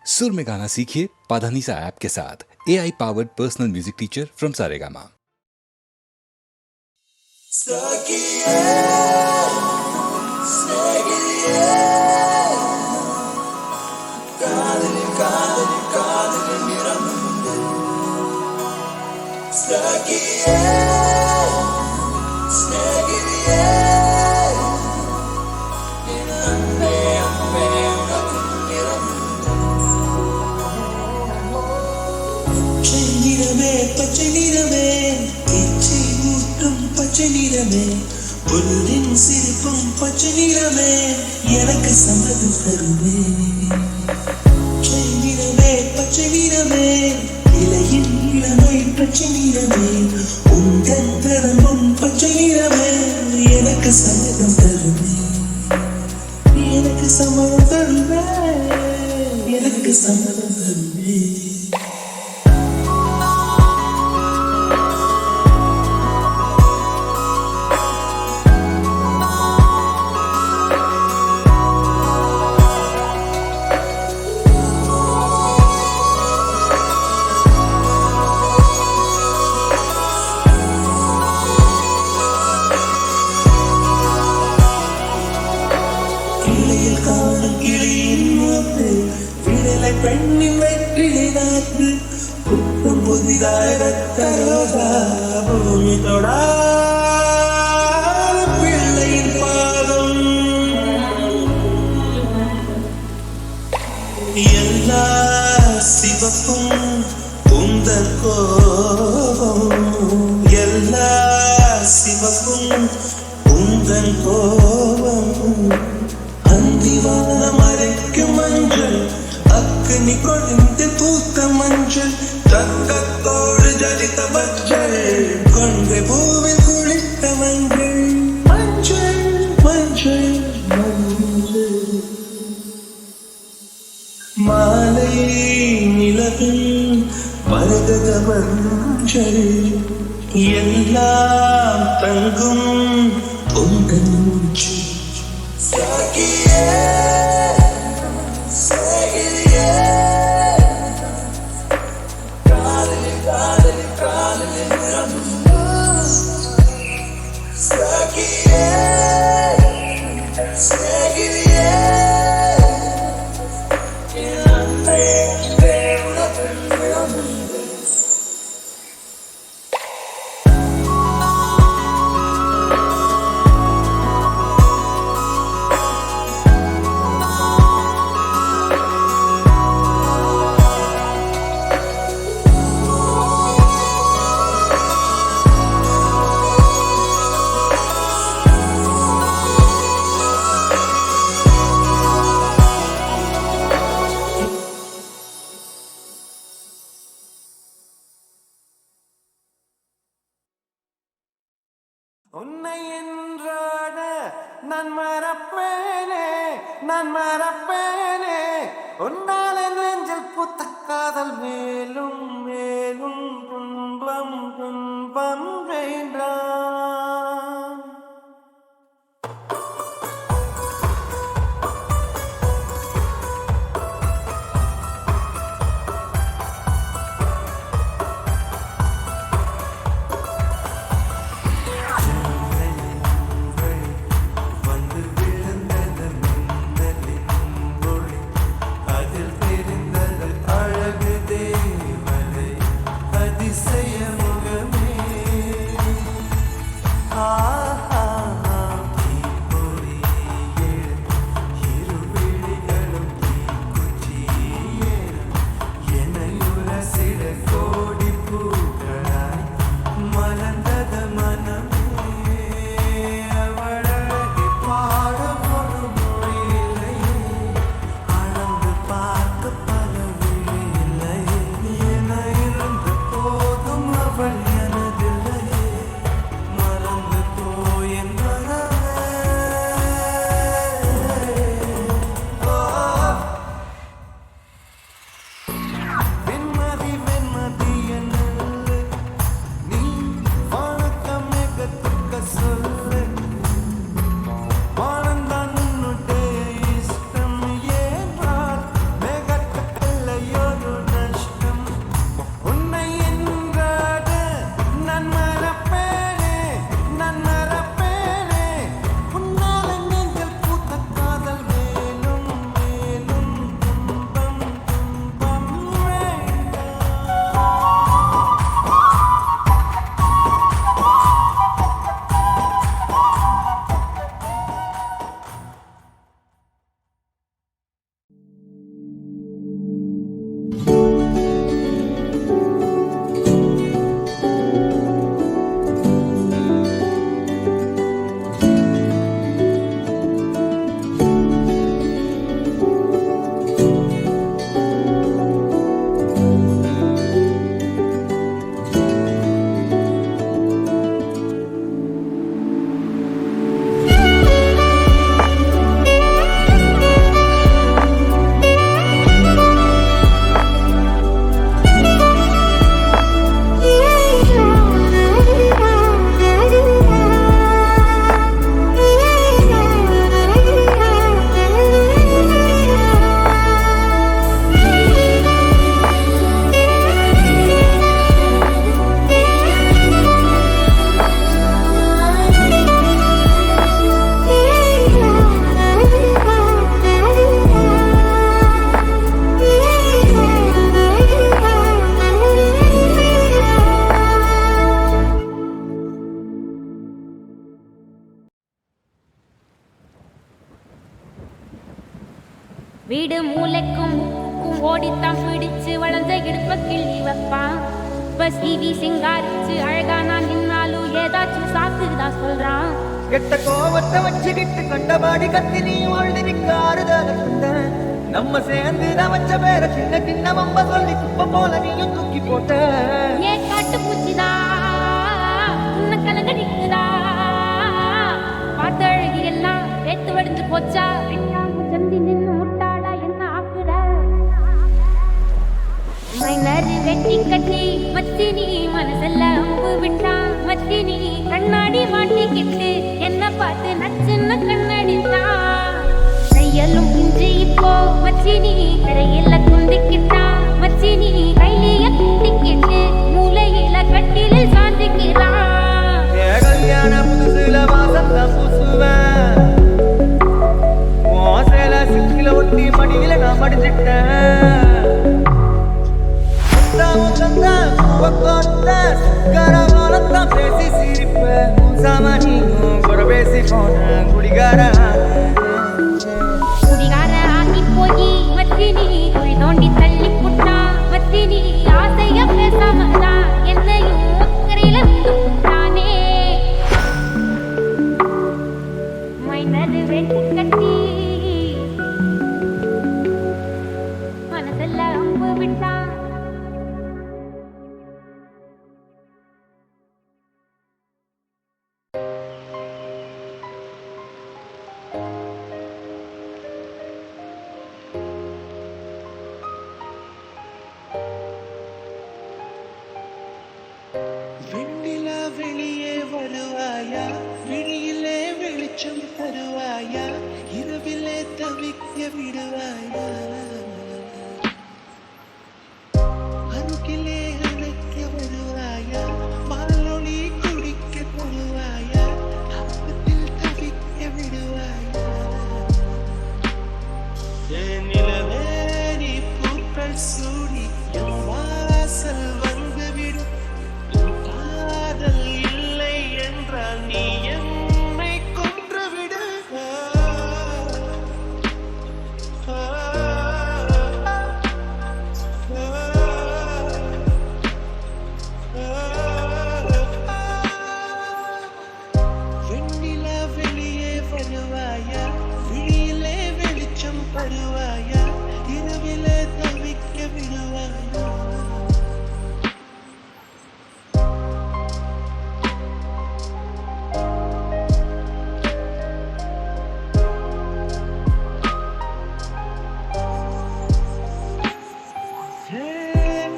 सुर में गाना सीखिए पाधानीसा ऐप के साथ। AI powered personal music teacher from Saregama. பச்சை நிறமே இச்சை ஊட்டும் பச்சை நிறமே புல்லின் சிரிப்பும் பச்சை நிறமே எனக்கு சம்மதம் தருமே பச்சை நிறமே இலையின் இளமை பச்சை நிறமே உங்கள் பிறமும் பச்சை நிறமே எனக்கு சம்மதம் தருமே எனக்கு சம்மதம் தருமே எனக்கு சம்மதம் தருமே பெண்ணின் வெற்றிலை நாட்டு புத்தம் புதிதாய் ரத்தரோதா பூமி தொடா பிள்ளையின் பாதம் எல்லா சிவப்பும் உந்தன் கோபம் எல்லா சிவப்பும் உந்தன் கோபம் அந்திவான மறைக்கும் மஞ்சள் அக்னி கொழுந்து பூத்த மஞ்சள் தக்கத்தோடு ஜலித்த மஞ்சள் கொண்டு பூவில் குளித்த மஞ்சள் மஞ்சள் மஞ்சள் மஞ்சள் மாலை நிலவில் மரகத மஞ்சள் எல்லாம் தங்கும் உங்கள் மூச்சு உன்னை என்றாட நான் மறப்பேனே உன்னால் நெஞ்சில் பூத்த காதல் மேலும் மேலும் துன்பம் வேண்டாம். Till மூளைக்கும் முக்கும் ஓடித்தான் பிடிச்சு வளர்ந்த இடுப்ப கிள்ளி வைப்பான். பஸ் டிவி சிங்காரிச்சு அழகா நான் நின்னாலும் ஏதாச்சும் சாக்குதான் சொல்றான். கெட்ட கோவத்தை வச்சுக்கிட்டு கண்டபாடி கத்தி நீ வாழ்ந்திருக்க ஆறுதல நம்ம சேர்ந்து வச்ச பேர சின்ன சின்ன வம்ப சொல்லி குப்பை போல நீயும் தூக்கி போட்ட. ஏன் காட்டு பூச்சிதா உன்ன கலங்க நிக்குதா பார்த்த அழகி எல்லாம் வேத்து வடிந்து போச்சா. சந்தி நின்று முட்டாளா என்ன ஆக்குற மைனரு வெட்டி கட்டி மத்தினி மனசெல்ல அம்பு விட்டான். மத்தினி கண்ணாடி மாட்டிக்கிட்டு என்ன பார்த்து நச்சுன்னு கண்ணடித்தான். கையலும் இன்றி இப்போ மச்சினி கரையில குந்திக்கிட்டான். மச்சினி கையில குந்திக்கிட்டு மூளையில கட்டிலில் சாந்திக்கிறான். கல்யாண புதுசுல வாசல்ல பூசுவேன் மோசையில சிக்கில ஒட்டி மடியில நான் மடிச்சிட்டேன். பேசி சிரிப்பேன் சாமானியும் கூட பேசி போன குடிகார ஆகி போய் மத்தினி குழி தோண்டி தள்ளி புட்டான். மத்தினி ஆசைய பேசாமதான் என்னையும் கரையில விட்டுட்டானே. மைனரு வெட்டி கட்டி மனசெல்ல அம்பு விட்டான். வெண்ணிலா வெளியே வருவாயா, விழியிலே வெளிச்சம் தருவாயா, இரவிலே தவிக்க விடுவாயா, அருகிலே அணைக்க வருவாயா, பாலொளி குடிக்க தருவாயா, அப்பத்தில் தவிக்க விடுவாயா. நிலவே நீ பூக்கள் சூடி என் வாசல் வந்துவிடும். காதல் இல்லை என்றால் நீ என்னை கொன்றுவிடு. வெண்ணிலா வெளியே வருவாயா, விழியிலே வெளிச்சம் தருவாயா, இரவிலே தவிக்க விடுவாயா.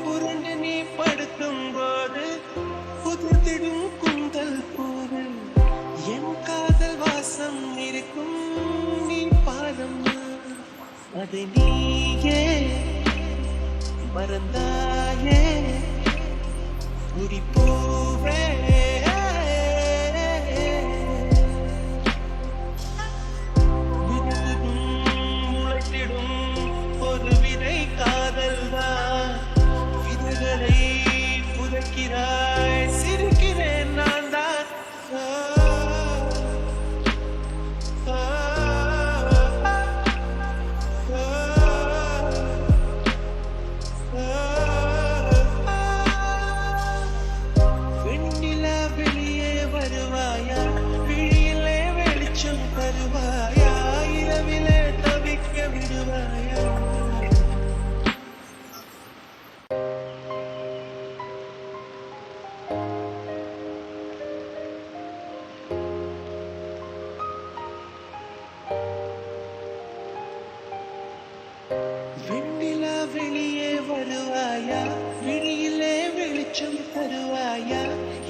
புரண்டு நீ படுக்கும் போது புதுத்திடும் குந்தல் போது என் காதல் வாசம் இருக்கும். நீ பாதம் அதை நீயே மறந்தாயே குறிப்பூவே. முளைத்திடும் ஒரு விதை காதல்தான், விதைகளை புதைக்கிறாய், சிரிக்கிறேன் நான் தான். வெண்ணிலா வெளியே வருவாயா, விழியிலே வெளிச்சம் தருவாயா, இரவிலே தவிக்க விடுவாயா. வெண்ணிலா வெளியே வருவாயா, விழியிலே வெளிச்சம் தருவாயா,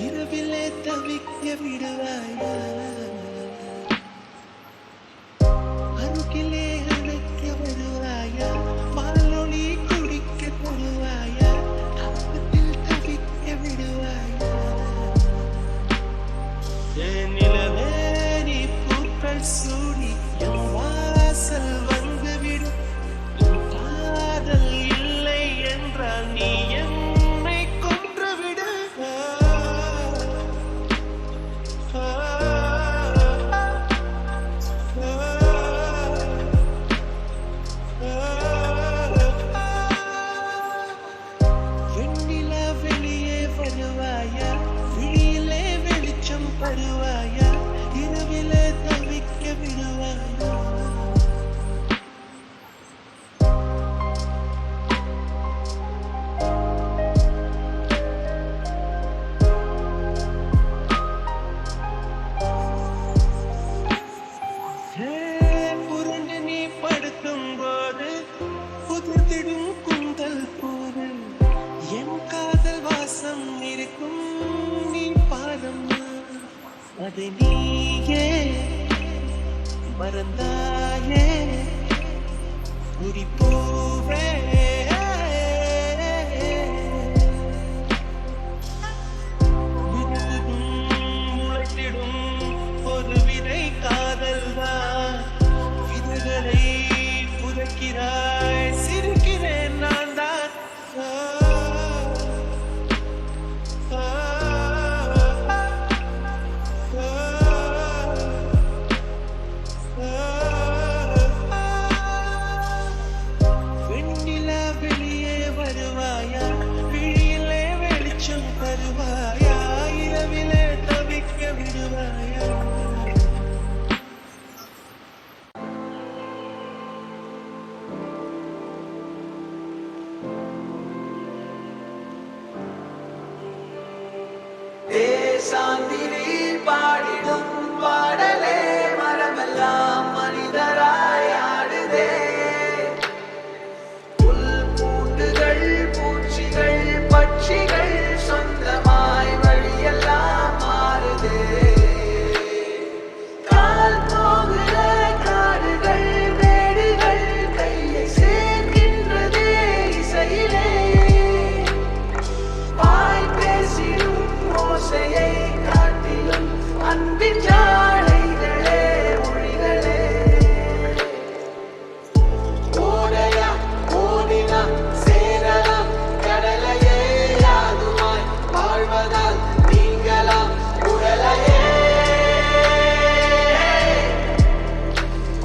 இரவிலே தவிக்க விடுவாயா, அருகிலே அணைக்க வருவாயா, பாலொளி குடிக்க தருவாயா, அப்பத்தில் தவிக்க விடுவாயா. நிலவே நீ பூக்கள் சூடி என் வாசல் வந்துவிடும். காதல் இல்லை என்றால் நீ என்னை கொன்றுவிடு. அதை நீயே மறந்தாயே குறிப்பூவே முளைத்திடும் ஒரு விதை காதல்தான் விதைகளை புதைக்கிறாய் சிரிக்கிறேன் நான் தான் வெண்ணிலா வெளியே வருவாயா விழியிலே வெளிச்சம் தருவாயா இரவிலே தவிக்க விடுவாயா தேசாந்திரி பாடிடும் பாடலே மரமெல்லாம் மனிதராய் ஆடுதே புல் பூண்டுகள் பூச்சிகள் பட்சிகள் சொந்தமாய் வழியெல்லாம் மாறுதே கால் போகிற காடுகள் மேடுகள் கையை சேர்க்கின்றதே இசையிலே வாய் பேசிடும் ஓசையை காட்டிலும் அன்பின் ஜாடைகளே மொழிகளே ஓடையா ஓடினா சேரலாம் கடலையே யாதுமாய் வாழ்வதால் நீங்களாம் உடலையே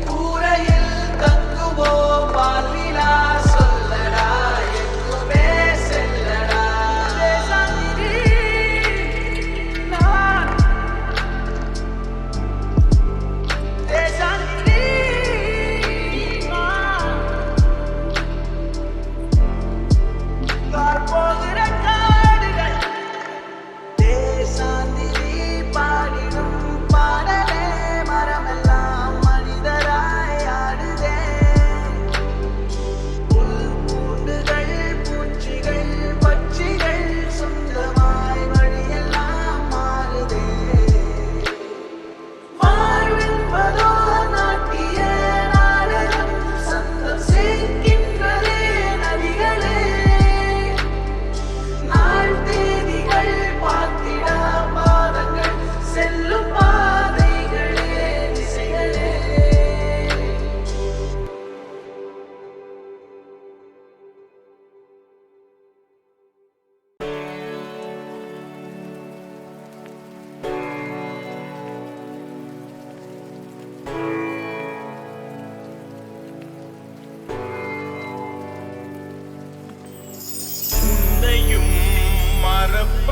கூரையில் தங்குவோம் வாழ்விலா சொல்லடா எங்குமே செல்லடா தேசாந்திரி பாடிடும் பாடலே மரமெல்லாம் மனிதராய் ஆடுதே புல் பூண்டுகள் பூச்சிகள் பட்சிகள் சொந்தமாய் வழியெல்லாம் மாறுதே வாழ்வென்பதோ நாட்டிய நாடகம் சந்தம் சேர்க்கின்றதே நதிகளே நாள் தேதிகள் பார்த்திடா பாதங்கள் செல்லும் பாதைகளே திசைகளே உன்னையும் மறப்ப